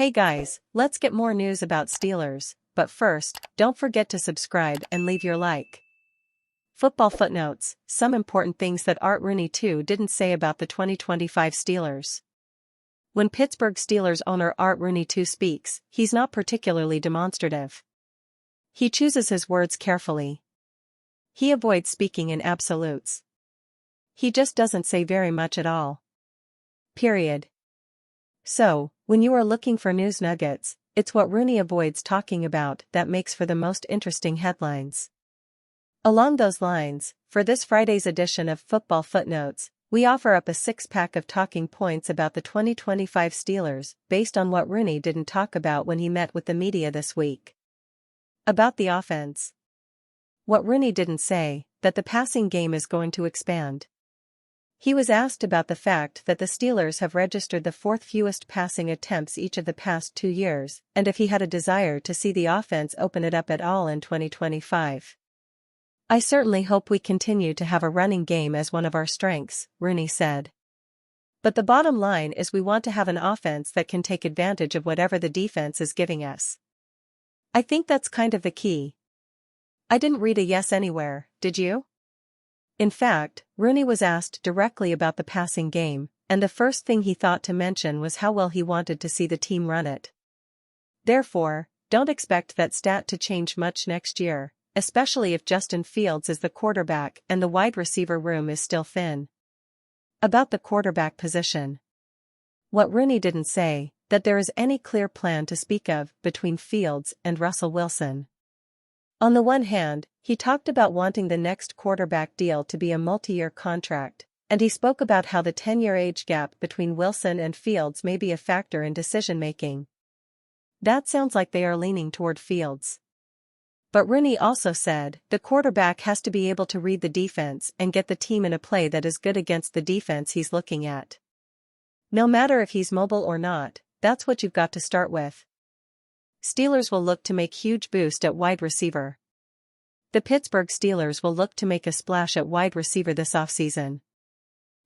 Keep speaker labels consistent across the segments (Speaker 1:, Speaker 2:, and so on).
Speaker 1: Hey guys, let's get more news about Steelers, but first, don't forget to subscribe and leave your like. Football footnotes, some important things that Art Rooney too didn't say about the 2025 Steelers. When Pittsburgh Steelers owner Art Rooney too speaks, he's not particularly demonstrative. He chooses his words carefully. He avoids speaking in absolutes. He just doesn't say very much at all. Period. So, when you are looking for news nuggets, it's what Rooney avoids talking about that makes for the most interesting headlines. Along those lines, for this Friday's edition of Football Footnotes, we offer up a six-pack of talking points about the 2025 Steelers, based on what Rooney didn't talk about when he met with the media this week. About the offense. What Rooney didn't say, that the passing game is going to expand. He was asked about the fact that the Steelers have registered the fourth fewest passing attempts each of the past 2 years, and if he had a desire to see the offense open it up at all in 2025. I certainly hope we continue to have a running game as one of our strengths, Rooney said. But the bottom line is we want to have an offense that can take advantage of whatever the defense is giving us. I think that's kind of the key. I didn't read a yes anywhere, did you? In fact, Rooney was asked directly about the passing game, and the first thing he thought to mention was how well he wanted to see the team run it. Therefore, don't expect that stat to change much next year, especially if Justin Fields is the quarterback and the wide receiver room is still thin. About the quarterback position. What Rooney didn't say, that there is any clear plan to speak of between Fields and Russell Wilson. On the one hand, he talked about wanting the next quarterback deal to be a multi-year contract, and he spoke about how the 10-year age gap between Wilson and Fields may be a factor in decision-making. That sounds like they are leaning toward Fields. But Rooney also said, the quarterback has to be able to read the defense and get the team in a play that is good against the defense he's looking at. No matter if he's mobile or not, that's what you've got to start with. Steelers will look to make huge boost at wide receiver. The Pittsburgh Steelers will look to make a splash at wide receiver this offseason.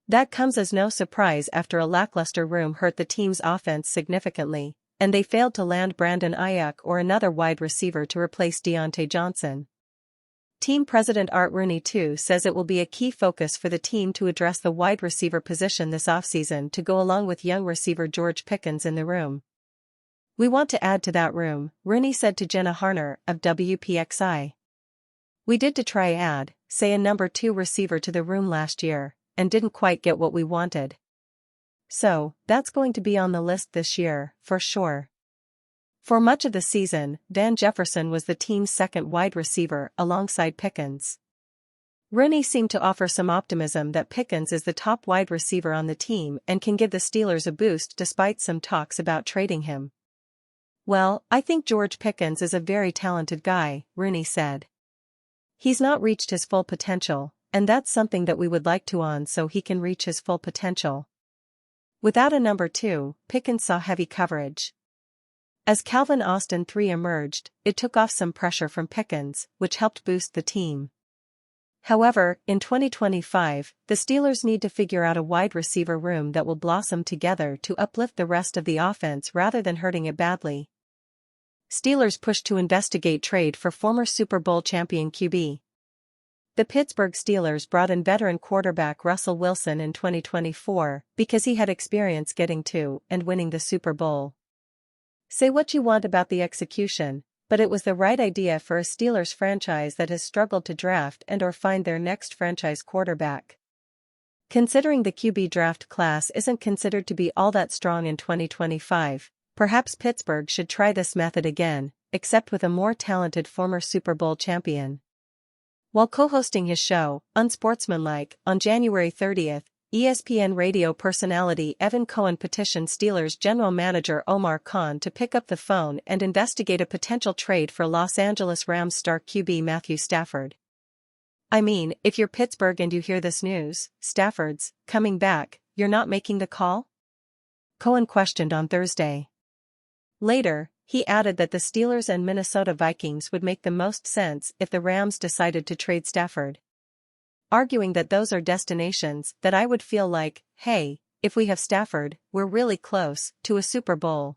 Speaker 1: That comes as no surprise after a lackluster room hurt the team's offense significantly, and they failed to land Brandon Ayuk or another wide receiver to replace Deontay Johnson. Team president Art Rooney too says it will be a key focus for the team to address the wide receiver position this offseason to go along with young receiver George Pickens in the room. We want to add to that room, Rooney said to Jenna Harner of WPXI. We did to try add, say a number 2 receiver to the room last year, and didn't quite get what we wanted. So, that's going to be on the list this year, for sure. For much of the season, Van Jefferson was the team's second wide receiver alongside Pickens. Rooney seemed to offer some optimism that Pickens is the top wide receiver on the team and can give the Steelers a boost despite some talks about trading him. Well, I think George Pickens is a very talented guy, Rooney said. He's not reached his full potential, and that's something that we would like to on so he can reach his full potential. Without a number 2, Pickens saw heavy coverage. As Calvin Austin III emerged, it took off some pressure from Pickens, which helped boost the team. However, in 2025, the Steelers need to figure out a wide receiver room that will blossom together to uplift the rest of the offense rather than hurting it badly. Steelers push to investigate trade for former Super Bowl champion QB. The Pittsburgh Steelers brought in veteran quarterback Russell Wilson in 2024 because he had experience getting to and winning the Super Bowl. Say what you want about the execution, but it was the right idea for a Steelers franchise that has struggled to draft and/or find their next franchise quarterback. Considering the QB draft class isn't considered to be all that strong in 2025, perhaps Pittsburgh should try this method again, except with a more talented former Super Bowl champion. While co-hosting his show, Unsportsmanlike, on January 30th, ESPN radio personality Evan Cohen petitioned Steelers general manager Omar Khan to pick up the phone and investigate a potential trade for Los Angeles Rams star QB Matthew Stafford. I mean, if you're Pittsburgh and you hear this news, Stafford's coming back, you're not making the call? Cohen questioned on Thursday. Later, he added that the Steelers and Minnesota Vikings would make the most sense if the Rams decided to trade Stafford. Arguing that those are destinations that I would feel like, hey, if we have Stafford, we're really close to a Super Bowl.